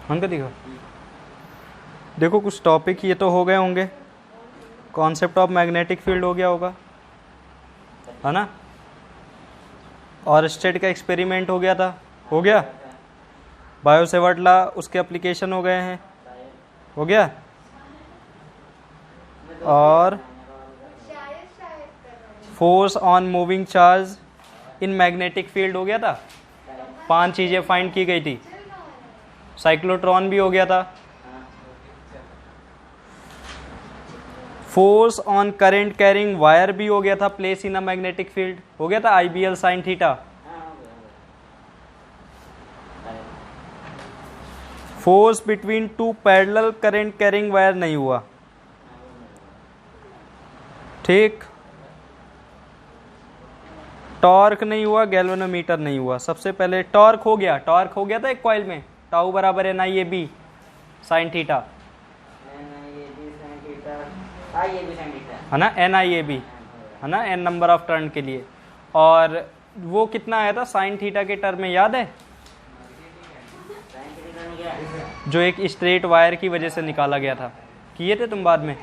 हमको दिखा देखो, कुछ टॉपिक ये तो हो गए होंगे। कॉन्सेप्ट ऑफ मैग्नेटिक फील्ड हो गया होगा, है ना। और स्टेट का एक्सपेरिमेंट हो गया था, हो गया। बायो सेवर्ट लॉ, उसके एप्लीकेशन हो गए हैं, हो गया। और force on moving charge in magnetic field हो गया था। 5 चीज़ें फाइंड की गई थी। साइक्लोट्रॉन भी हो गया था। Force on current carrying wire भी हो गया था, place in a magnetic field हो गया था, IBL sine theta. Force between 2 parallel current carrying wire नहीं हुआ, ठीक। टॉर्क नहीं हुआ, गैल्वेनोमीटर नहीं हुआ। सबसे पहले टॉर्क हो गया था एक कॉइल में, टाउ बराबर NIAB साइन थीटा, है ना, NIAB, है ना, N नंबर ऑफ टर्न के लिए। और वो कितना आया था साइन थीटा के टर्म में, याद है? जो एक स्ट्रेट वायर की वजह से निकाला गया था, किए थे तुम बाद में?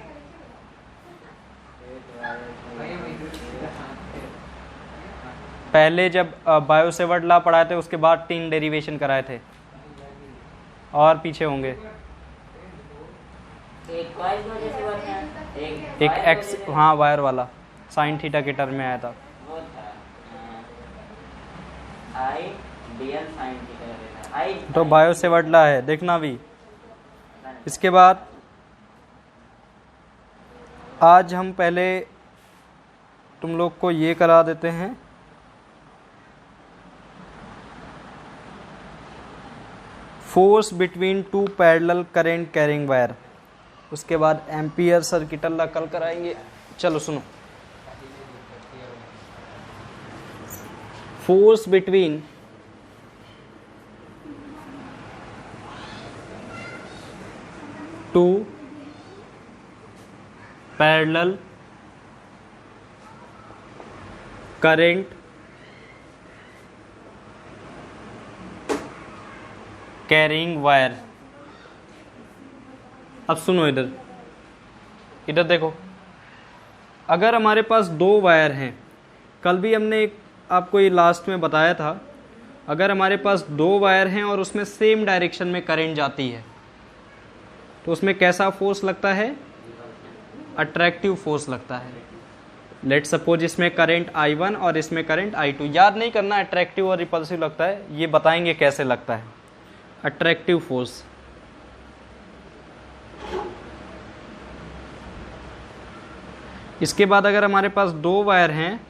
पहले जब बायो सेवर्ट लॉ पढ़ाए थे, उसके बाद 3 डेरिवेशन कराए थे, और पीछे होंगे। एक एक्स, हाँ, वायर वाला साइन थीटा के टर्म में आया था। तो बायो सेवर्ट लॉ है, देखना भी। इसके बाद आज हम पहले तुम लोग को ये करा देते हैं, force between 2 parallel current carrying wire. उसके बाद एम्पियर सर्किटल लॉ कल कराएंगे। चलो सुनो, force between two parallel current carrying wire. अब सुनो, इधर देखो, अगर हमारे पास 2 वायर हैं, कल भी हमने आपको ये लास्ट में बताया था, अगर हमारे पास 2 वायर हैं और उसमें सेम डायरेक्शन में करंट जाती है, तो उसमें कैसा फोर्स लगता है? अट्रैक्टिव फोर्स लगता है। लेट सपोज इसमें करंट I1 और इसमें करंट I2। याद नहीं करना अट्रैक्टिव और रिपल्सिव लगता है, ये बताएंगे कैसे लगता है अट्रैक्टिव फोर्स। इसके बाद अगर हमारे पास 2 वायर हैं,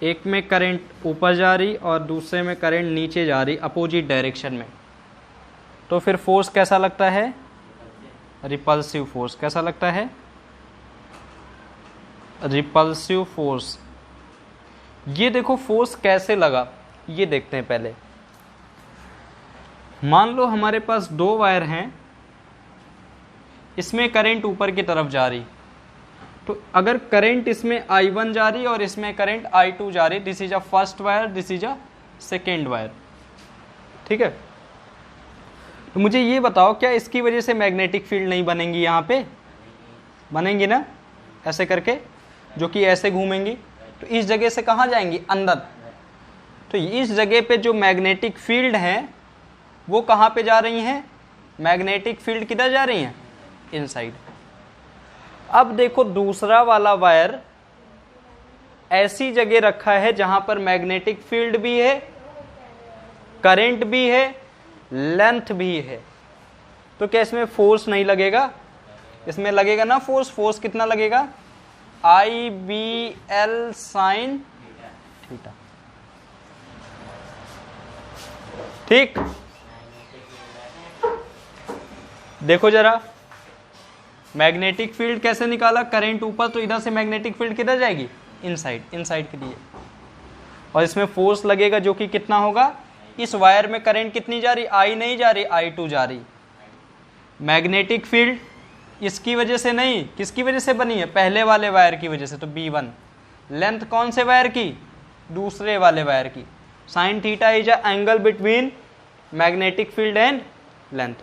एक में करंट ऊपर जा रही और दूसरे में करंट नीचे जा रही, अपोजिट डायरेक्शन में, तो फिर फोर्स कैसा लगता है? Repulsive force. कैसा लगता है? Repulsive force. ये देखो फोर्स कैसे लगा, ये देखते हैं पहले। मान लो हमारे पास 2 वायर हैं, इसमें करंट ऊपर की तरफ जा रही, तो अगर करंट इसमें I1 जा रही और इसमें करंट I2 जा रही, this is a first wire, this is a second wire, ठीक है। तो मुझे ये बताओ, क्या इसकी वजह से मैग्नेटिक फील्ड नहीं बनेंगी? यहाँ पे बनेंगी ना, ऐसे करके, जो कि ऐसे घूमेंगी, तो इस जगह से कहाँ जाएंगी? अंदर। तो इस जगह पे जो मैग्नेटिक फील्ड है वो कहाँ पे जा रही हैं? मैग्नेटिक फील्ड किधर जा रही हैं? इनसाइड। अब देखो, दूसरा वाला वायर ऐसी जगह रखा है जहां पर मैग्नेटिक फील्ड भी है, करंट भी है, लेंथ भी है, तो क्या इसमें फोर्स नहीं लगेगा? इसमें लगेगा ना फोर्स। फोर्स कितना लगेगा? IBL साइन थीटा, ठीक। देखो जरा, मैग्नेटिक फील्ड कैसे निकाला? करंट ऊपर, तो इधर से मैग्नेटिक फील्ड किधर जाएगी? इनसाइड, इनसाइड के लिए। और इसमें फोर्स लगेगा जो कि कितना होगा? इस वायर में करंट कितनी जा रही? I नहीं जा रही, I2 जा रही। मैग्नेटिक फील्ड इसकी वजह से नहीं, किसकी वजह से बनी है? पहले वाले वायर की वजह से, तो B1। लेंथ कौन से वायर की? दूसरे वाले वायर की। Sine theta is a angle between magnetic field and length.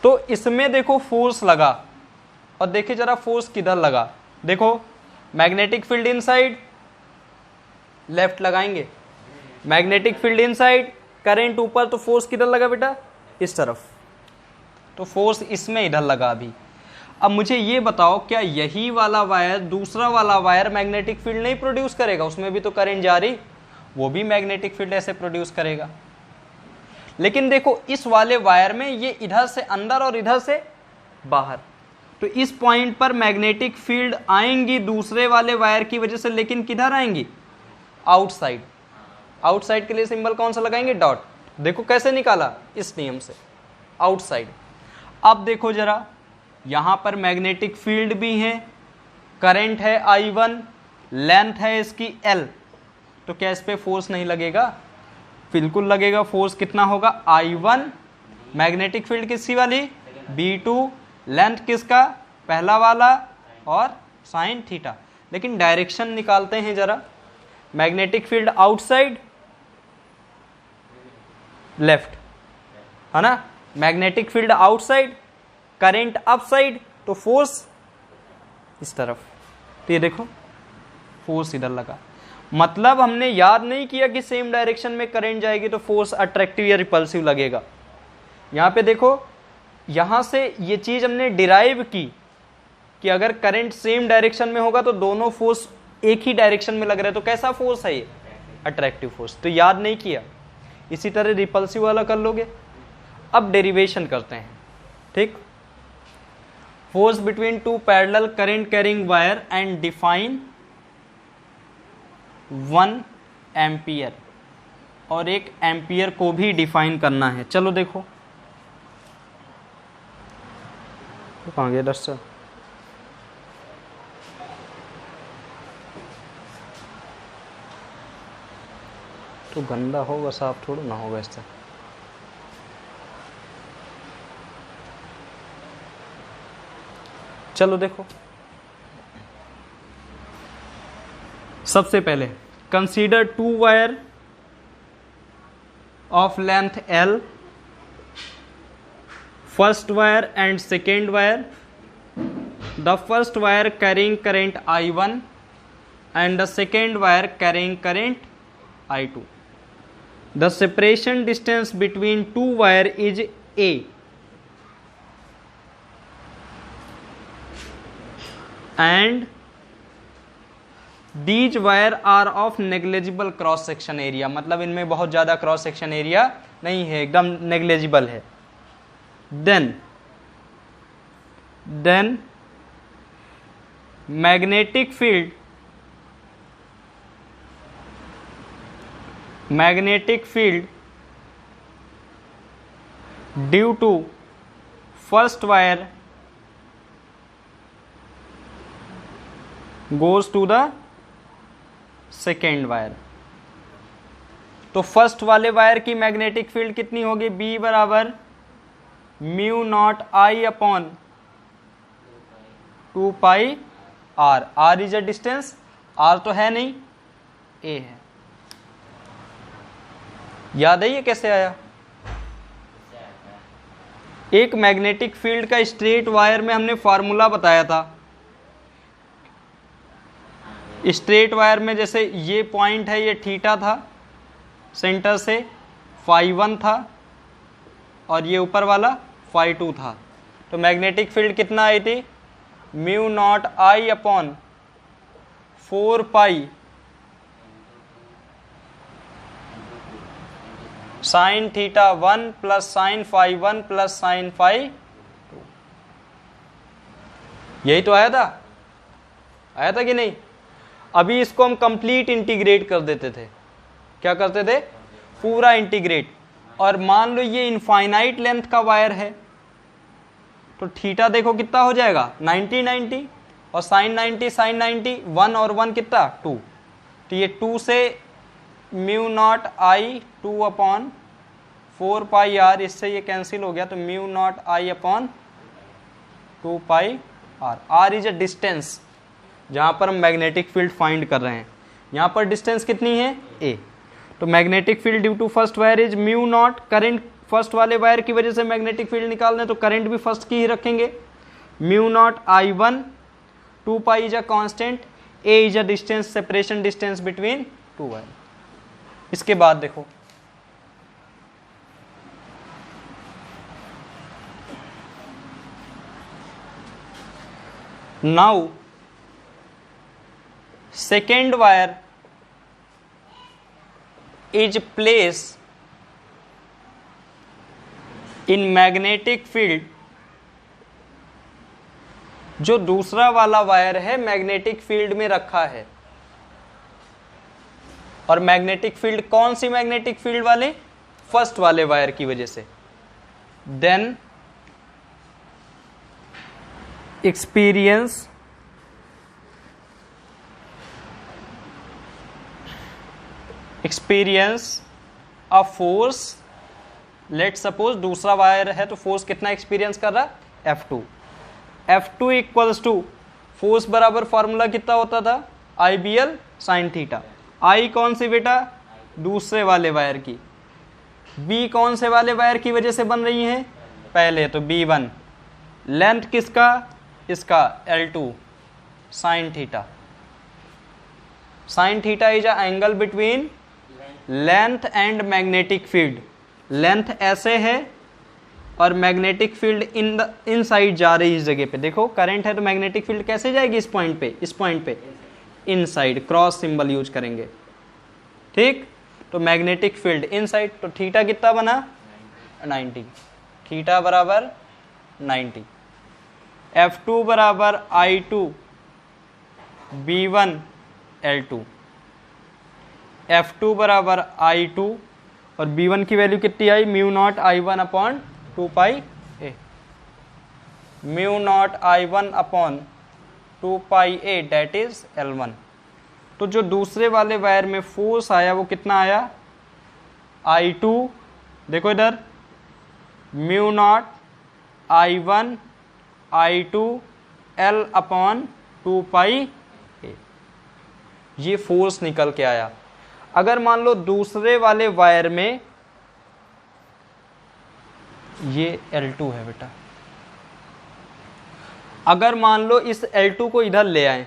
तो इसमें देखो फोर्स लगा, और देखिए जरा फोर्स किधर लगा। देखो मैग्नेटिक फील्ड इनसाइड, लेफ्ट लगाएंगे, मैग्नेटिक फील्ड इनसाइड, करंट ऊपर, तो फोर्स किधर लगा बेटा, इस तरफ। तो फोर्स इसमें इधर लगा अभी। अब मुझे ये बताओ, क्या यही वाला वायर, दूसरा वाला वायर मैग्नेटिक फील्ड नहीं प्रोड्यूस करेगा? उसमें भी तो करंट जा रही, वो भी मैग्नेटिक फील्ड ऐसे प्रोड्यूस करेगा। लेकिन देखो इस वाले वायर में ये इधर से अंदर और इधर से बाहर, तो इस पॉइंट पर मैग्नेटिक फील्ड आएंगी दूसरे वाले वायर की वजह से, लेकिन किधर आएंगी, आउटसाइड। आउटसाइड के लिए सिंबल कौन सा लगाएंगे, डॉट। देखो कैसे निकाला, इस नियम से, आउटसाइड। अब देखो जरा, यहां पर मैग्नेटिक फील्ड भी है, करंट है I1, लेंथ है इसकी L, तो क्या इस पे फोर्स नहीं लगेगा? बिल्कुल लगेगा। फोर्स कितना होगा, I1, मैग्नेटिक फील्ड किसकी वाली, B2, लेंथ किसका, पहला वाला, और साइन थीटा। लेकिन डायरेक्शन निकालते हैं जरा, मैग्नेटिक फील्ड आउटसाइड, लेफ्ट, है ना, magnetic field outside, current upside, तो फोर्स इस तरफ। तो ये देखो फोर्स इधर लगा, मतलब हमने याद नहीं किया कि सेम डायरेक्शन में करंट जाएगी तो फोर्स अट्रैक्टिव या रिपल्सिव लगेगा। यहां पे देखो, यहां से ये चीज हमने डिराइव की कि अगर करंट सेम डायरेक्शन में होगा तो दोनों फोर्स एक ही डायरेक्शन में लग रहे हैं, तो कैसा फोर्स है ये, अट्रैक्टिव फोर्स। तो याद नहीं किया, इसी तरह रिपल्सिव वाला कर लोगे। अब डेरिवेशन करते हैं, ठीक। Force between two parallel current carrying wire and define 1 ampere, और 1 एम्पियर को भी डिफाइन करना है। चलो देखो, तो कहाँ गया डस्टर, तो गंदा होगा, साफ थोड़ा ना होगा इस तरह। चलो देखो, सबसे पहले consider 2 wire of length L, first wire and second wire. The first wire carrying current I1 and the second wire carrying current I2. The separation distance between two wire is A. And these wire are of negligible cross section area, मतलब इनमें बहुत ज़्यादा cross section area नहीं है, एकदम negligible है। then magnetic field due to first wire goes to the second wire। तो first वाले वायर की मैग्नेटिक फील्ड कितनी होगी, B बराबर mu naught I upon 2 pi R। R is a distance, R तो है नहीं, A है। याद है ये कैसे आया? एक मैग्नेटिक फील्ड का स्ट्रेट वायर में हमने फार्मूला बताया था। स्ट्रेट वायर में जैसे ये पॉइंट है, ये थीटा था, सेंटर से φ1 था, और ये ऊपर वाला φ2 था। तो मैग्नेटिक फील्ड कितना आई थी, mu naught I upon 4 pi sine theta 1 plus sine φ1 plus sine φ2। यही तो आया था कि नहीं? अभी इसको हम कंप्लीट इंटीग्रेट कर देते थे। क्या करते थे? पूरा इंटीग्रेट। और मान लो ये इनफाइनाइट लेंथ का वायर है, तो थीटा देखो कितना हो जाएगा, 90 और साइन 90 साइन 90, 1 और 1 कितना, 2। तो ये 2 से mu naught I 2 upon 4 pi R, इससे ये कैंसिल हो गया, तो mu naught I upon 2 pi R। R is a distance जहाँ पर हम मैग्नेटिक फील्ड फाइंड कर रहे हैं। यहाँ पर डिस्टेंस कितनी है, A। तो magnetic field due to first wire is mu naught, current first वाले वायर की वजह से मैग्नेटिक फील्ड निकालना है तो करंट भी फर्स्ट की ही रखेंगे। Mu naught I1, 2 pi is a constant, A is a distance, separation distance between two wire. इसके बाद देखो now second wire is placed in magnetic field। जो दूसरा वाला वायर है मैग्नेटिक फील्ड में रखा है, और मैग्नेटिक फील्ड कौन सी मैग्नेटिक फील्ड वाले? फर्स्ट वाले वायर की वजह से। Then experience a force, let suppose दूसरा वायर है तो फोर्स कितना एक्सपीरियंस कर रहा? F2। F2 equals to force बराबर फॉर्मूला कितना होता था? IBL sine theta. I कौन सी बेटा? दूसरे वाले वायर की। B कौन से वाले वायर की वजह से बन रही है? पहले तो B1। लेंथ किसका? इसका L2 sine theta. Sine theta is a angle between length and magnetic field. Length ऐसे है और मैग्नेटिक फील्ड इन साइड जा रही है इस जगह पे। देखो करंट है तो मैग्नेटिक फील्ड कैसे जाएगी? इस पॉइंट पे, इस पॉइंट पे इन साइड क्रॉस सिंबल यूज करेंगे। ठीक, तो मैग्नेटिक फील्ड इन साइड, तो थीटा कितना बना? 90। थीटा बराबर 90। F2 बराबर I2 B1 L2। F2 बराबर I2 और B1 की वैल्यू कितनी आई? Mu naught I1 upon 2 pi A। Mu naught I1 upon 2 pi A that is L1। तो जो दूसरे वाले वायर में फोर्स आया वो कितना आया? I2, देखो इधर, mu naught I1 I2 L upon 2 pi A। ये फोर्स निकल के आया। अगर मान लो दूसरे वाले वायर में ये L2 है बेटा, अगर मान लो इस L2 को इधर ले आए,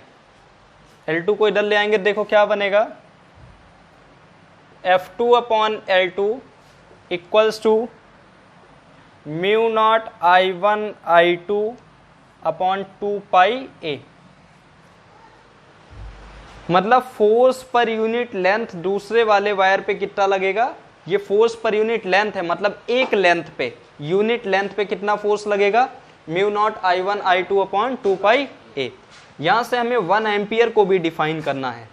L2 को इधर ले आएंगे, देखो क्या बनेगा? F2 upon L2 equals to mu naught I1 I2 upon 2 pi A। मतलब फोर्स पर यूनिट लेंथ दूसरे वाले वायर पे कितना लगेगा? ये फोर्स पर यूनिट लेंथ है, मतलब एक लेंथ पे, यूनिट लेंथ पे कितना फोर्स लगेगा? Mu naught I1 I2 upon 2 pi A। यहां से हमें 1 एम्पियर को भी डिफाइन करना है।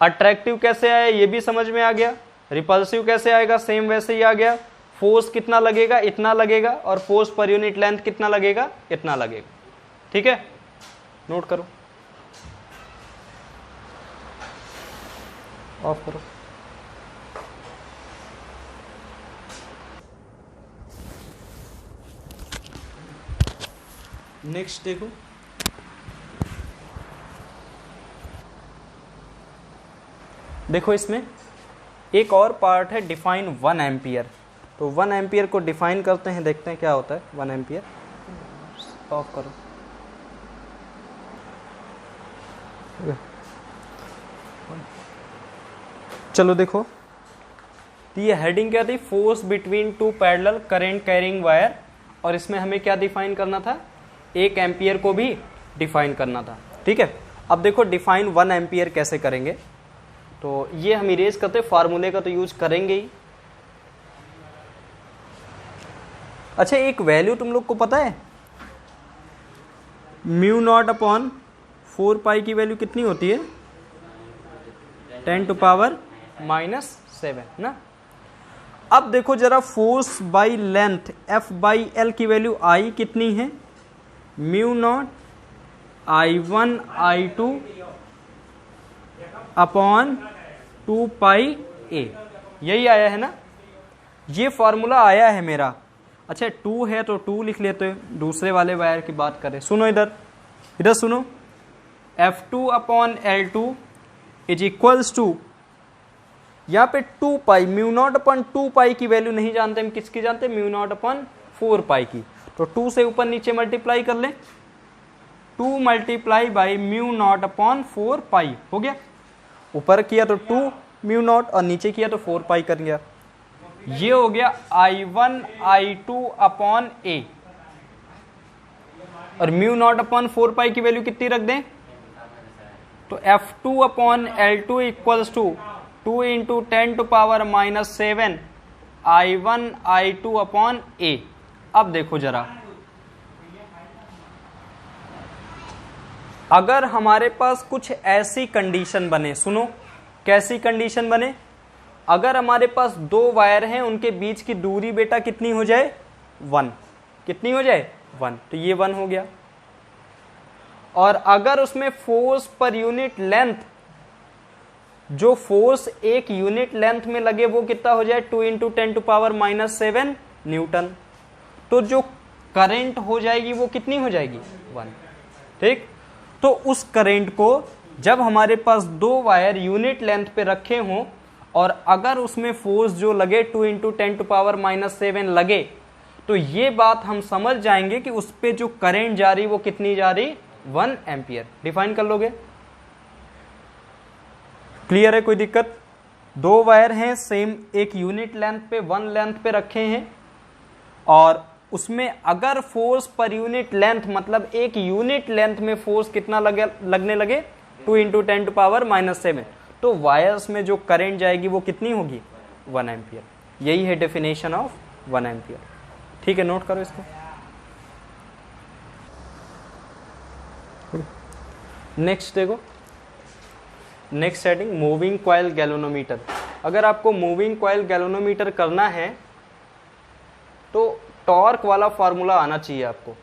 अट्रैक्टिव कैसे आया ये भी समझ में आ गया, रिपल्सिव कैसे आएगा सेम वैसे ही आ गया। फोर्स कितना लगेगा? इतना लगेगा, और फोर्स पर यूनिट लेंथ कितना लगेगा? इतना लगेगा। ठीक है, नोट करो, ऑफ करो। नेक्स्ट देखो, देखो इसमें एक और पार्ट है डिफाइन 1 एम्पियर। तो 1 एम्पियर को डिफाइन करते हैं, देखते हैं क्या होता है 1 एम्पियर। ऑफ करो। चलो देखो, तो ये हेडिंग क्या थी? Force between two parallel current carrying wire, और इसमें हमें क्या डिफाइन करना था? 1 एम्पियर को भी डिफाइन करना था। ठीक है, अब देखो डिफाइन 1 एम्पियर कैसे करेंगे। तो ये हम इरेज करते, फार्मूले का तो यूज करेंगे ही। अच्छा, एक वैल्यू तुम लोग को पता है? म्यू नॉट अपॉन 4 पाई की वैल्यू कितनी होती है? 10 टू पावर -7 ना। अब देखो जरा, force by length F by L की वैल्यू I कितनी है? Mu naught I1 I2 upon 2 pi A। यही आया है ना, ये फॉर्मूला आया है मेरा। अच्छा 2 है तो 2 लिख लेते हैं, दूसरे वाले वायर की बात करें। सुनो इधर, इधर सुनो, F2 upon L2 is equals to यहाँ पे 2 पाई म्यू नॉट अपन 2 पाई की वैल्यू नहीं जानते, हम किसकी जानते हैं, म्यू नॉट अपन 4 पाई की। तो 2 से ऊपर नीचे मल्टीप्लाई कर लें, 2 multiply by mu naught upon 4 पाई हो गया। ऊपर किया तो 2 म्यू नॉट और नीचे किया तो 4 पाई कर गया। ये हो गया I1 I2 अपॉन ए, और म्यू नॉट अपॉन 4 पाई की वैल्यू कितनी रख दें, तो F2 upon L2 equals to 2 into 10 to power -7 I1 I2 upon A. अब देखो जरा, अगर हमारे पास कुछ ऐसी कंडीशन बने, सुनो कैसी कंडीशन बने, अगर हमारे पास 2 वायर हैं, उनके बीच की दूरी बेटा कितनी हो जाए 1, कितनी हो जाए 1, तो ये 1 हो गया। और अगर उसमें फोर्स पर यूनिट लेंथ, जो फोर्स एक यूनिट लेंथ में लगे वो कितना हो जाए 2 इंटू 10 टू पावर -7 न्यूटन, तो जो करंट हो जाएगी वो कितनी हो जाएगी 1। ठीक, तो उस करंट को जब हमारे पास 2 वायर यूनिट लेंथ पे रखे हों और अगर उसमें फोर्स जो लगे 2 इंटू 10 टू पावर -7 लगे, तो ये बात हम समझ जाएंगे कि उस पे जो करंट जा रही वो कितनी जा रही 1 एम्पियर। डिफाइन कर लोगे, क्लियर है, कोई दिक्कत। 2 वायर हैं सेम एक यूनिट लेंथ पे 1 लेंथ पे रखे हैं, और उसमें अगर फोर्स पर यूनिट लेंथ मतलब एक यूनिट लेंथ में फोर्स कितना लगने लगे 2 इंटू 10 टू पावर -7, तो वायर्स में जो करंट जाएगी वो कितनी होगी 1 एम्पियर। यही है डेफिनेशन ऑफ 1 एम्पियर। ठीक है, नोट करो इसको। नेक्स्ट देखो, next setting moving coil galvanometer. अगर आपको मूविंग कॉइल गैल्वेनोमीटर करना है तो टॉर्क वाला फॉर्मूला आना चाहिए आपको।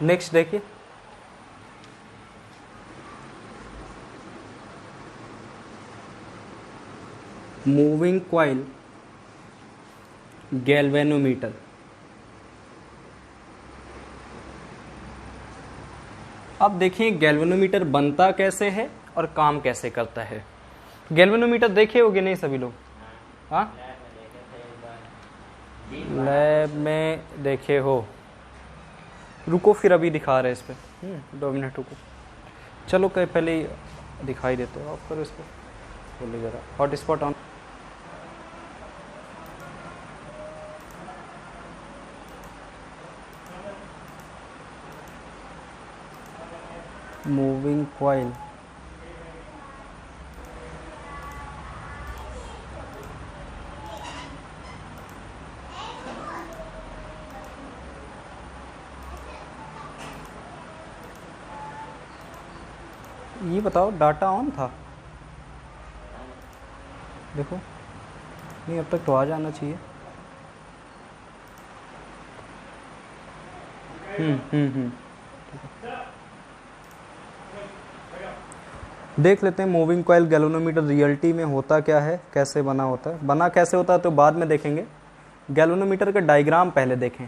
नेक्स्ट देखिए, मूविंग कॉइल गैल्वेनोमीटर। अब देखिए गैल्वेनोमीटर बनता कैसे है और काम कैसे करता है। गैल्वेनोमीटर देखे होगे नहीं सभी लोग, हाँ लैब में देखे हो। रुको फिर अभी दिखा रहे इस पे 2 मिनट रुको। चलो कहीं पहले ही दिखाई देते हो, आप करो इसको, बोलिए जरा हॉटस्पॉट ऑन। मूविंग कॉइल ये बताओ डाटा ऑन था, देखो नहीं अब तक तो आ जाना चाहिए। देख लेते हैं मूविंग कॉइल गैल्वेनोमीटर रियलिटी में होता क्या है, कैसे बना होता है। बना कैसे होता है तो बाद में देखेंगे, गैल्वेनोमीटर का डायग्राम पहले देखें।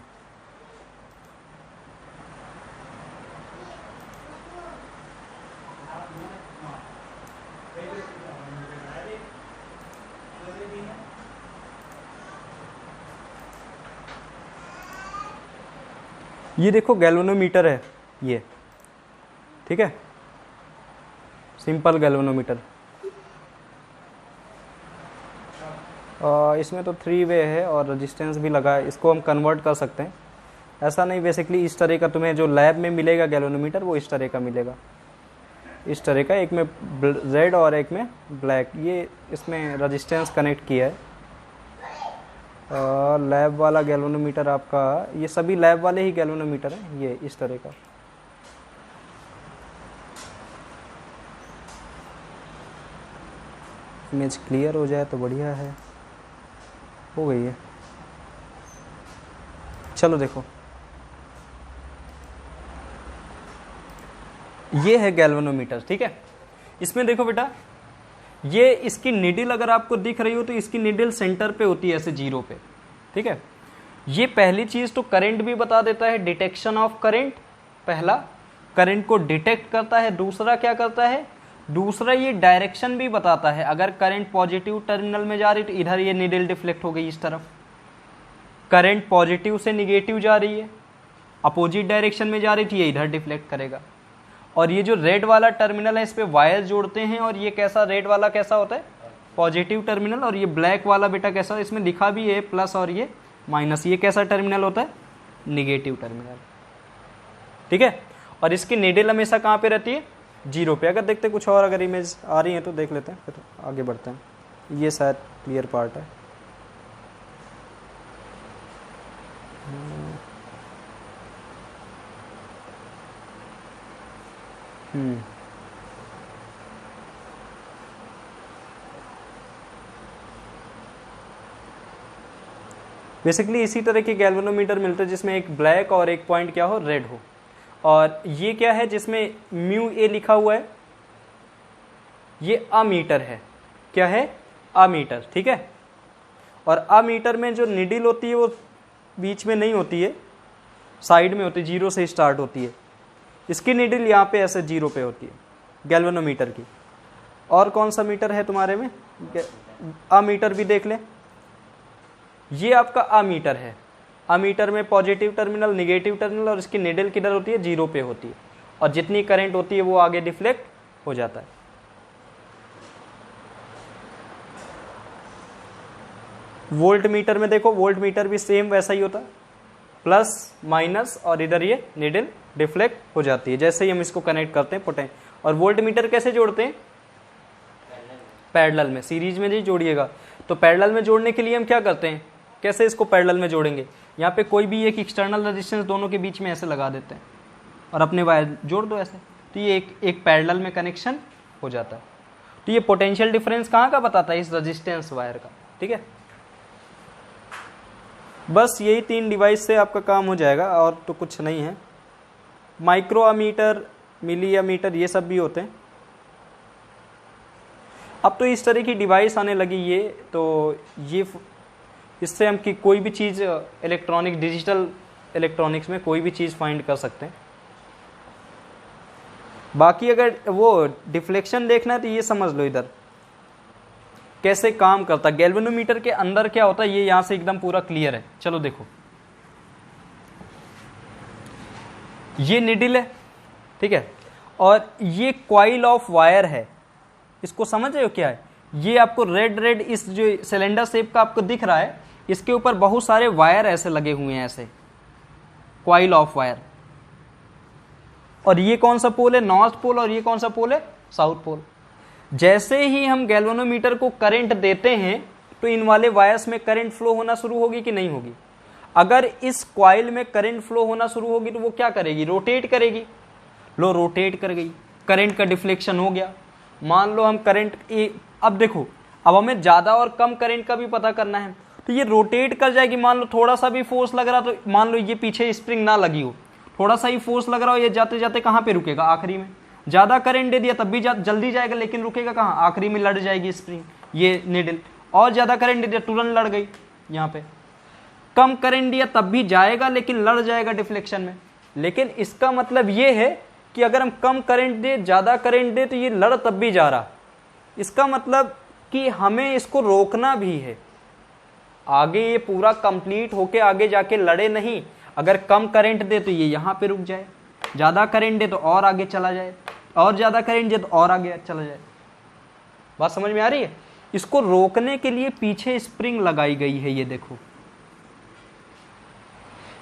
ये देखो गैल्वेनोमीटर है ये, ठीक है, सिंपल गैल्वेनोमीटर। इसमें तो 3 वे है और रेजिस्टेंस भी लगा है, इसको हम कन्वर्ट कर सकते हैं। ऐसा नहीं, बेसिकली इस तरह का तुम्हें जो लैब में मिलेगा गैल्वेनोमीटर वो इस तरह का मिलेगा, इस तरह का, एक में रेड और एक में ब्लैक। ये इसमें रेजिस्टेंस कनेक्ट किया है। लैब वाला गैल्वेनोमीटर आपका, ये सभी लैब वाले ही गैल्वेनोमीटर हैं, ये इस तरह का। इमेज क्लियर हो जाए तो बढ़िया है, हो गई है। चलो देखो, ये है गैल्वेनोमीटर, ठीक है। इसमें देखो बेटा, ये इसकी निडिल अगर आपको दिख रही हो तो इसकी निडिल सेंटर पे होती है, ऐसे जीरो पे, ठीक है। ये पहली चीज तो करंट भी बता देता है, डिटेक्शन ऑफ करंट, पहला करंट को डिटेक्ट करता है। दूसरा क्या करता है, दूसरा ये डायरेक्शन भी बताता है। अगर करंट पॉजिटिव टर्मिनल में जा रही तो इधर ये निडिल डिफ्लेक्ट हो गई इस तरफ, करंट पॉजिटिव से निगेटिव जा रही है, अपोजिट डायरेक्शन में जा रही थी, ये इधर डिफ्लेक्ट करेगा। और ये जो रेड वाला टर्मिनल है इस पे वायर जोड़ते हैं, और ये कैसा, रेड वाला कैसा होता है, पॉजिटिव टर्मिनल, और ये ब्लैक वाला बेटा कैसा, इसमें लिखा भी है प्लस और ये माइनस, ये कैसा टर्मिनल होता है, निगेटिव टर्मिनल, ठीक है। और इसकी निडिल हमेशा कहाँ पे रहती है, जीरो पे। अगर देखते कुछ और अगर इमेज आ रही है तो देख लेते हैं, फिर आगे बढ़ते हैं। ये शायद क्लियर पार्ट है। बेसिकली इसी तरह के गैल्वेनोमीटर मिलते हैं जिसमें एक ब्लैक और एक पॉइंट क्या हो, रेड हो। और ये क्या है जिसमें म्यू ए लिखा हुआ है, ये अमीटर है। क्या है, अमीटर, ठीक है। और अमीटर में जो निडिल होती है वो बीच में नहीं होती है, साइड में होती है, जीरो से स्टार्ट होती है। इसकी निडिल यहाँ पे ऐसे जीरो पे होती है गैल्वेनोमीटर की। और कौन सा मीटर है तुम्हारे में, अमीटर भी देख लें। ये आपका अमीटर है, अमीटर में पॉजिटिव टर्मिनल, निगेटिव टर्मिनल, और इसकी निडिल किधर होती है, जीरो पे होती है। और जितनी करंट होती है वो आगे डिफ्लेक्ट हो जाता है। वोल्ट मीटर में देखो, वोल्ट मीटर भी सेम वैसा ही होता है, प्लस माइनस, और इधर ये निडिल डिफ्लेक्ट हो जाती है जैसे ही हम इसको कनेक्ट करते हैं पोटें। और वोल्ट मीटर कैसे जोड़ते हैं, पैरेलल में, सीरीज में जी जोड़िएगा। तो पैरेलल में जोड़ने के लिए हम क्या करते हैं, कैसे इसको पैरेलल में जोड़ेंगे, यहाँ पे कोई भी एक एक्सटर्नल रेजिस्टेंस दोनों के बीच में ऐसे लगा देते हैं और अपने वायर जोड़ दो ऐसे, तो ये एक पैरेलल में कनेक्शन हो जाता है। तो ये पोटेंशियल डिफरेंस कहाँ का बताता है, इस रेजिस्टेंस वायर का, ठीक है। बस यही 3 डिवाइस से आपका काम हो जाएगा, और तो कुछ नहीं है। माइक्रो अमीटर, मिली अमीटर, ये सब भी होते हैं। अब तो इस तरह की डिवाइस आने लगी ये, तो ये इससे हम कि कोई भी चीज़ इलेक्ट्रॉनिक, डिजिटल इलेक्ट्रॉनिक्स में कोई भी चीज़ फाइंड कर सकते हैं। बाकी अगर वो डिफ्लेक्शन देखना है तो ये समझ लो इधर कैसे काम करता है। गैल्वेनोमीटर के अंदर क्या होता है ये यहाँ से एकदम पूरा क्लियर है। चलो देखो, ये निडिल है, ठीक है, और ये कॉइल ऑफ वायर है। इसको समझ रहे हो क्या है, ये आपको रेड रेड इस जो सिलेंडर शेप का आपको दिख रहा है, इसके ऊपर बहुत सारे वायर ऐसे लगे हुए हैं, ऐसे कॉइल ऑफ वायर। और ये कौन सा पोल है, नॉर्थ पोल, और ये कौन सा पोल है, साउथ पोल। जैसे ही हम गैल्वेनोमीटर को करंट देते हैं तो इन वाले वायर्स में करंट फ्लो होना शुरू होगी कि नहीं होगी। अगर इस कॉइल में करंट फ्लो होना शुरू होगी तो वो क्या करेगी, रोटेट करेगी। लो रोटेट कर गई, करंट का डिफ्लेक्शन हो गया। मान लो हम करंट, अब देखो, अब हमें ज़्यादा और कम करंट का भी पता करना है, तो ये रोटेट कर जाएगी। मान लो थोड़ा सा भी फोर्स लग रहा, तो मान लो ये पीछे स्प्रिंग ना लगी हो, थोड़ा सा ही फोर्स लग रहा हो, ये जाते जाते कहाँ पे रुकेगा, आखिरी में। ज़्यादा करंट दे दिया तब भी जल्दी जाएगा, लेकिन रुकेगा कहाँ, आखिरी में लड़ जाएगी स्प्रिंग, ये निडल। और ज़्यादा करंट दे दिया, तुरंत लड़ गई यहाँ पे। कम करंट दिया तब भी जाएगा, लेकिन लड़ जाएगा डिफ्लेक्शन में। लेकिन इसका मतलब ये है कि अगर हम कम करंट दे, ज़्यादा करंट दे, तो ये लड़ तब भी जा रहा। इसका मतलब कि हमें इसको रोकना भी है, आगे ये पूरा कंप्लीट होके आगे जाके लड़े नहीं। अगर कम करंट दे तो ये यहाँ पे रुक जाए, ज़्यादा करंट दे तो और आगे चला जाए, और ज़्यादा करंट दे तो और आगे चला जाए। बात समझ में आ रही है। इसको रोकने के लिए पीछे स्प्रिंग लगाई गई है, ये देखो।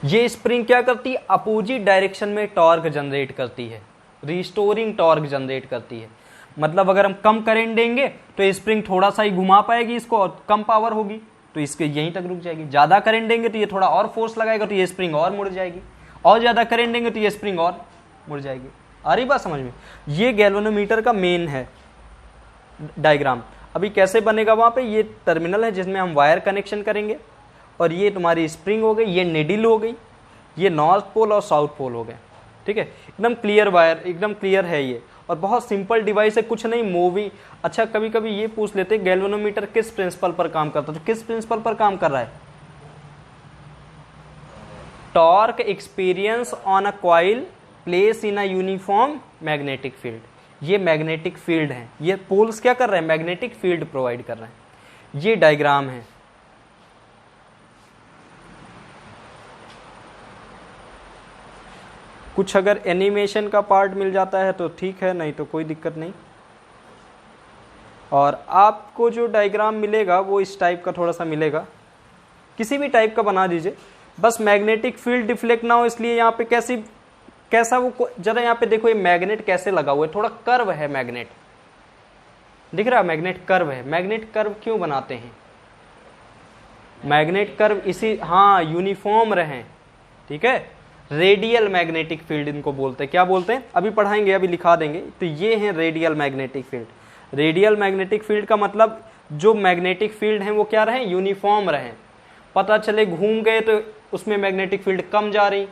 ये स्प्रिंग क्या करती है, अपोजिट डायरेक्शन में टॉर्क जनरेट करती है, रिस्टोरिंग टॉर्क जनरेट करती है। मतलब अगर हम कम करंट देंगे तो स्प्रिंग थोड़ा सा ही घुमा पाएगी इसको, और कम पावर होगी तो इसके यहीं तक रुक जाएगी। ज़्यादा करंट देंगे तो ये थोड़ा और फोर्स लगाएगा तो ये स्प्रिंग और मुड़ जाएगी, और ज़्यादा करंट देंगे तो ये स्प्रिंग और मुड़ जाएगी। आ रही बात समझ में। ये गैल्वेनोमीटर का मेन है डायग्राम। अभी कैसे बनेगा, वहाँ पे ये टर्मिनल है जिसमें हम वायर कनेक्शन करेंगे, और ये तुम्हारी स्प्रिंग हो गई, ये निडिल हो गई, ये नॉर्थ पोल और साउथ पोल हो गए, ठीक है। एकदम क्लियर वायर, एकदम क्लियर है ये, और बहुत सिंपल डिवाइस है, कुछ नहीं मूवी। अच्छा कभी कभी ये पूछ लेते हैं गैल्वेनोमीटर किस प्रिंसिपल पर काम करता है, तो किस प्रिंसिपल पर काम कर रहा है? Torque experience on a coil place in a uniform magnetic field. ये मैग्नेटिक फील्ड है, ये पोल्स क्या कर रहे हैं? मैग्नेटिक फील्ड प्रोवाइड कर रहे हैं। ये डायग्राम है, कुछ अगर एनिमेशन का पार्ट मिल जाता है तो ठीक है, नहीं तो कोई दिक्कत नहीं। और आपको जो डायग्राम मिलेगा वो इस टाइप का थोड़ा सा मिलेगा, किसी भी टाइप का बना दीजिए, बस मैग्नेटिक फील्ड डिफ्लेक्ट ना हो इसलिए। यहाँ पे कैसा वो, जरा यहाँ पे देखो ये मैग्नेट कैसे लगा हुआ है, थोड़ा कर्व है मैग्नेट, दिख रहा है? मैग्नेट कर्व है। मैग्नेट कर्व क्यों बनाते हैं? मैग्नेट कर्व इसी, हाँ, यूनिफॉर्म रहे, ठीक है। रेडियल मैग्नेटिक फील्ड इनको बोलते हैं। क्या बोलते हैं? अभी पढ़ाएंगे, अभी लिखा देंगे। तो ये है radial magnetic field. Radial magnetic field का मतलब जो मैग्नेटिक फील्ड है वो क्या रहे? यूनिफॉर्म रहे। पता चले घूम गए तो उसमें मैग्नेटिक फील्ड कम जा रही,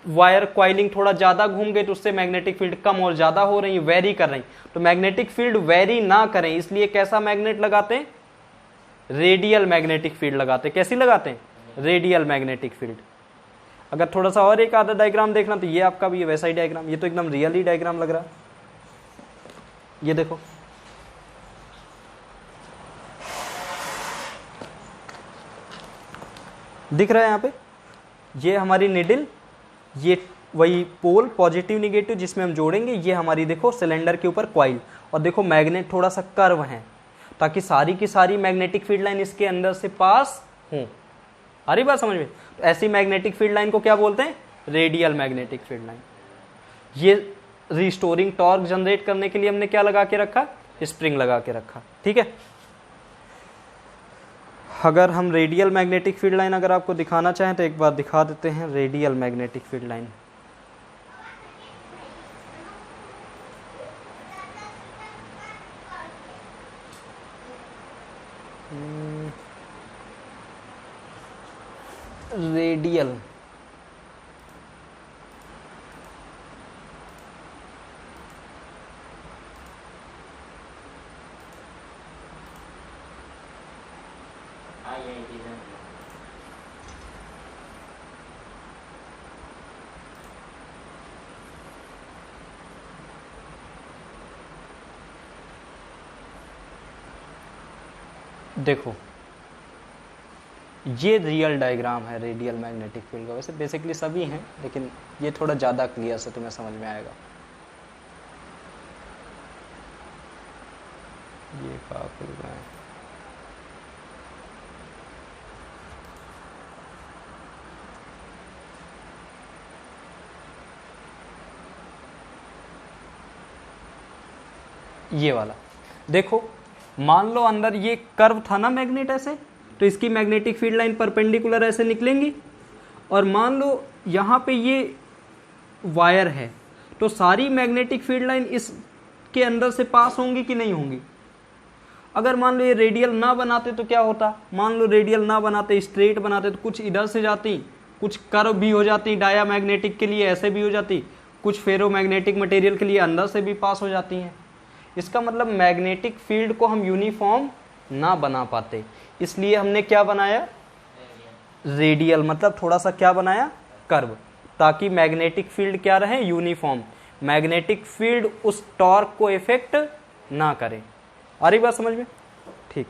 वायर कॉइलिंग थोड़ा ज्यादा घूम गए तो उससे मैग्नेटिक फील्ड कम और ज्यादा हो रही, वेरी कर रही। तो मैग्नेटिक फील्ड वेरी ना करें इसलिए कैसा मैग्नेट लगाते हैं? रेडियल मैग्नेटिक फील्ड लगाते हैं। कैसी लगाते हैं? Radial magnetic field. अगर थोड़ा सा और एक आधा डायग्राम देखना तो ये आपका भी वैसा ही डायग्राम, ये तो एकदम रियल ही डायग्राम लग रहा है। ये देखो, दिख रहा है यहाँ पे, ये हमारी निडल, ये वही पोल पॉजिटिव निगेटिव जिसमें हम जोड़ेंगे, ये हमारी देखो सिलेंडर के ऊपर कॉइल, और देखो मैग्नेट थोड़ा सा कर्व है ताकि सारी की सारी मैग्नेटिक फील्ड लाइन इसके अंदर से पास हों। आ रही बात समझ में? तो ऐसी मैग्नेटिक फील्ड लाइन को क्या बोलते हैं? Radial magnetic field line. ये रिस्टोरिंग टॉर्क जनरेट करने के लिए हमने क्या लगा के रखा? स्प्रिंग लगा के रखा, ठीक है। अगर हम रेडियल मैग्नेटिक फील्ड लाइन अगर आपको दिखाना चाहें तो एक बार दिखा देते हैं radial magnetic field line. Radial, देखो ये रियल डायग्राम है रेडियल मैग्नेटिक फील्ड का। वैसे बेसिकली सभी हैं लेकिन ये थोड़ा ज़्यादा क्लियर से तुम्हें समझ में आएगा। ये कहाँ खुल रहा है? ये वाला देखो, मान लो अंदर ये कर्व था ना मैग्नेट ऐसे, तो इसकी मैग्नेटिक फील्ड लाइन परपेंडिकुलर ऐसे निकलेंगी, और मान लो यहाँ पे ये वायर है तो सारी मैग्नेटिक फील्ड लाइन इसके अंदर से पास होंगी कि नहीं होंगी? अगर मान लो ये रेडियल ना बनाते तो क्या होता? मान लो रेडियल ना बनाते, स्ट्रेट बनाते तो कुछ इधर से जाती, कुछ कर्व भी हो जाती, डाया मैग्नेटिक के लिए ऐसे भी हो जाती, कुछ फेरो मैग्नेटिक मटेरियल के लिए अंदर से भी पास हो जाती हैं। इसका मतलब मैग्नेटिक फील्ड को हम यूनिफॉर्म ना बना पाते, इसलिए हमने क्या बनाया? रेडियल, मतलब थोड़ा सा क्या बनाया? कर्व, ताकि मैग्नेटिक फील्ड क्या रहे? यूनिफॉर्म। मैग्नेटिक फील्ड उस टॉर्क को इफेक्ट ना करे। आ रही बात समझ में? ठीक।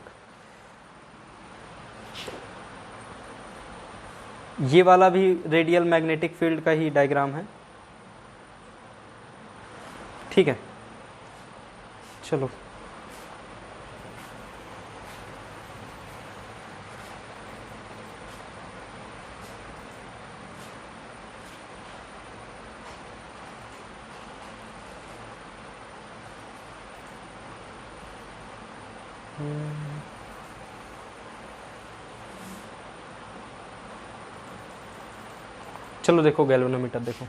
ये वाला भी रेडियल मैग्नेटिक फील्ड का ही डायग्राम है, ठीक है। चलो चलो देखो गैल्वेनोमीटर देखो,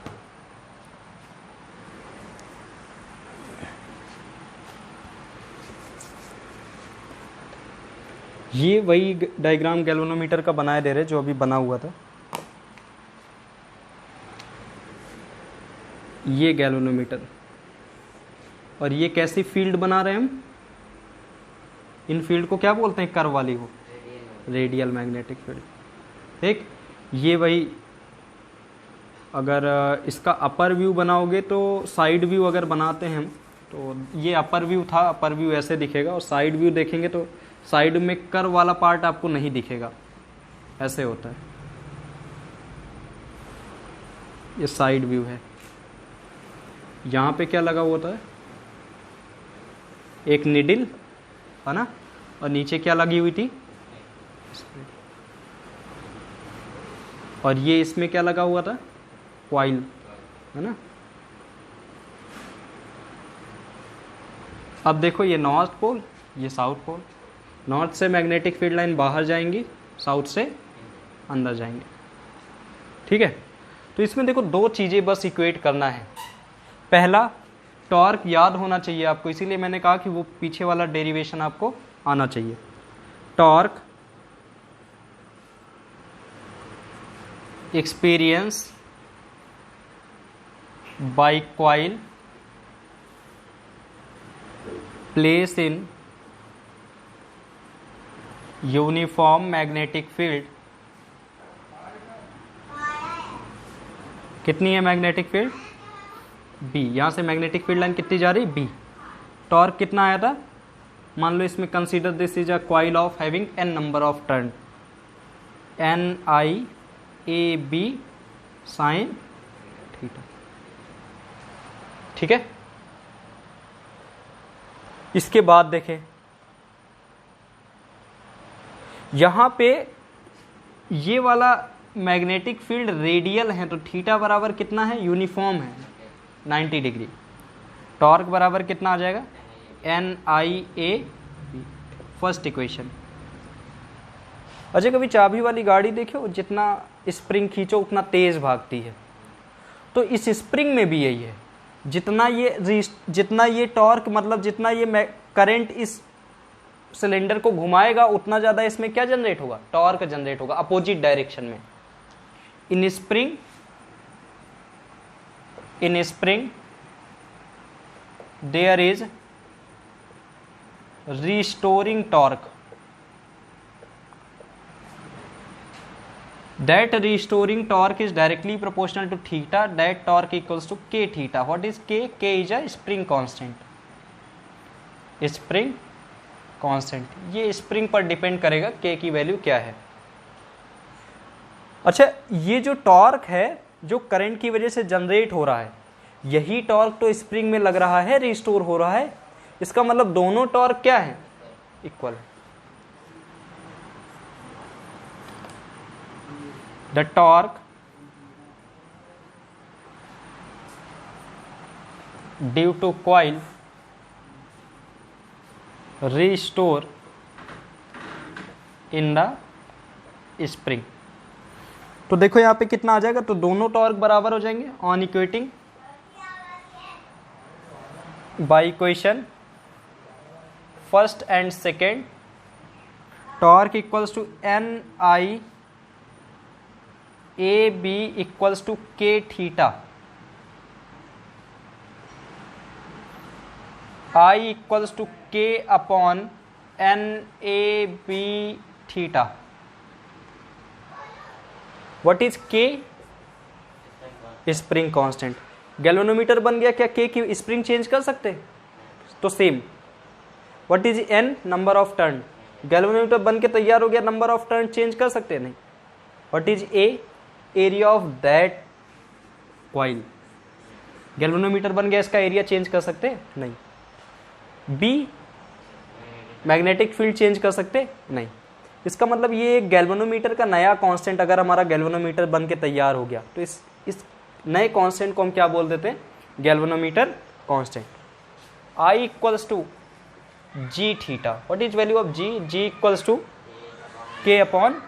ये वही डायग्राम गैल्वेनोमीटर का बनाए दे रहे जो अभी बना हुआ था। ये गैल्वेनोमीटर, और ये कैसी फील्ड बना रहे हैं हम, इन फील्ड को क्या बोलते हैं, कर्व वाली को रेडियल मैग्नेटिक फील्ड। ठीक, ये वही अगर इसका अपर व्यू बनाओगे तो साइड व्यू अगर बनाते हैं हम तो ये अपर व्यू था, अपर व्यू ऐसे दिखेगा, और साइड व्यू देखेंगे तो साइड में कर्व वाला पार्ट आपको नहीं दिखेगा, ऐसे होता है। ये साइड व्यू है। यहाँ पे क्या लगा हुआ था, एक निडिल है ना, और नीचे क्या लगी हुई थी, और ये इसमें क्या लगा हुआ था, कॉइल है ना। अब देखो ये नॉर्थ पोल, ये साउथ पोल, नॉर्थ से मैग्नेटिक फील्ड लाइन बाहर जाएंगी, साउथ से अंदर जाएंगे। ठीक है, तो इसमें देखो दो चीज़ें बस इक्वेट करना है। पहला, टॉर्क याद होना चाहिए आपको, इसीलिए मैंने कहा कि वो पीछे वाला डेरिवेशन आपको आना चाहिए। Torque experience by coil place in uniform magnetic field. कितनी है मैग्नेटिक फील्ड, बी। यहां से मैग्नेटिक फील्ड लाइन कितनी जा रही, बी। टॉर्क कितना आया था, मान लो इसमें consider this is a coil of having n number of turn, n i a b sine theta. ठीक है, इसके बाद देखें यहां पे ये वाला मैग्नेटिक फील्ड रेडियल है, तो थीटा बराबर कितना है, यूनिफॉर्म है 90 डिग्री। टॉर्क बराबर कितना आ जाएगा, N I A B, first equation. अच्छा, कभी चाबी वाली गाड़ी देखो, जितना स्प्रिंग खींचो उतना तेज भागती है, तो इस स्प्रिंग में भी यही है, जितना ये टॉर्क मतलब जितना ये करंट इस सिलेंडर को घुमाएगा उतना ज्यादा इसमें क्या जनरेट होगा, टॉर्क जनरेट होगा अपोजिट डायरेक्शन में। In spring there is restoring torque, that restoring torque is directly proportional to theta, that torque equals to k theta. What is k? K is a spring constant, spring constant, ये spring पर depend करेगा k की value क्या है। अच्छा, ये जो torque है जो करंट की वजह से जनरेट हो रहा है, यही टॉर्क तो स्प्रिंग में लग रहा है, रिस्टोर हो रहा है, इसका मतलब दोनों टॉर्क क्या है, equal. The torque due to coil restore in the spring. तो देखो यहां पे कितना आ जाएगा, तो दोनों टॉर्क बराबर हो जाएंगे on equating by equation first and second. Torque equals to N I A B equals to K theta, I equals to K upon N A B theta. What is K, spring constant. Galvanometer बन गया, क्या के की spring change कर सकते, तो same. What is an, number of turn. Galvanometer बन के तैयार हो गया, नंबर ऑफ टर्न चेंज कर सकते नहीं। What is a, area of that coil. Galvanometer बन गया, इसका एरिया चेंज कर सकते नहीं। बी, मैग्नेटिक फील्ड चेंज कर सकते नहीं। इसका मतलब ये गैल्वेनोमीटर का नया कांस्टेंट, अगर हमारा गैल्वेनोमीटर बन के तैयार हो गया तो इस नए कांस्टेंट को हम क्या बोल देते हैं, galvanometer constant. I equals to G theta. What is value of G, G equals to K upon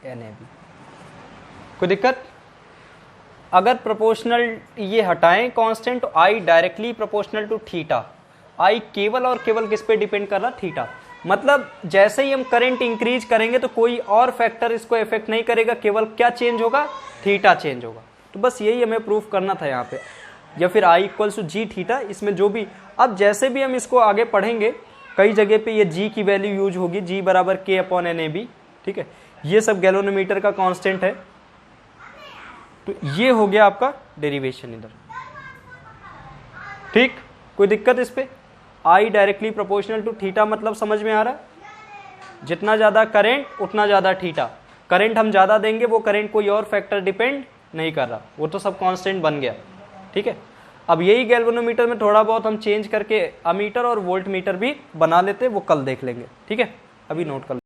N A B. कोई दिक्कत? अगर प्रोपोर्शनल ये हटाएं कांस्टेंट, तो I directly proportional to theta. I केवल और केवल किस पे डिपेंड कर रहा, थीटा। मतलब जैसे ही हम करंट इंक्रीज करेंगे तो कोई और फैक्टर इसको इफेक्ट नहीं करेगा, केवल क्या चेंज होगा, थीटा चेंज होगा। तो बस यही हमें प्रूफ करना था यहाँ पे, या फिर I equals to G theta, इसमें जो भी अब जैसे भी हम इसको आगे पढ़ेंगे कई जगह पे ये जी की वैल्यू यूज होगी, जी बराबर के अपॉन एन ए बी, ठीक है, ये सब गैल्वेनोमीटर का कांस्टेंट है। तो ये हो गया आपका डेरिवेशन इधर, ठीक, कोई दिक्कत इस पे? I directly proportional to theta मतलब समझ में आ रहा है? जितना ज्यादा करंट उतना ज्यादा थीटा, करंट हम ज्यादा देंगे वो करंट कोई और फैक्टर डिपेंड नहीं कर रहा, वो तो सब कांस्टेंट बन गया, ठीक है। अब यही गैल्वेनोमीटर में थोड़ा बहुत हम चेंज करके अमीटर और वोल्ट मीटर भी बना लेते, वो कल देख लेंगे, ठीक है, अभी नोट कर लो।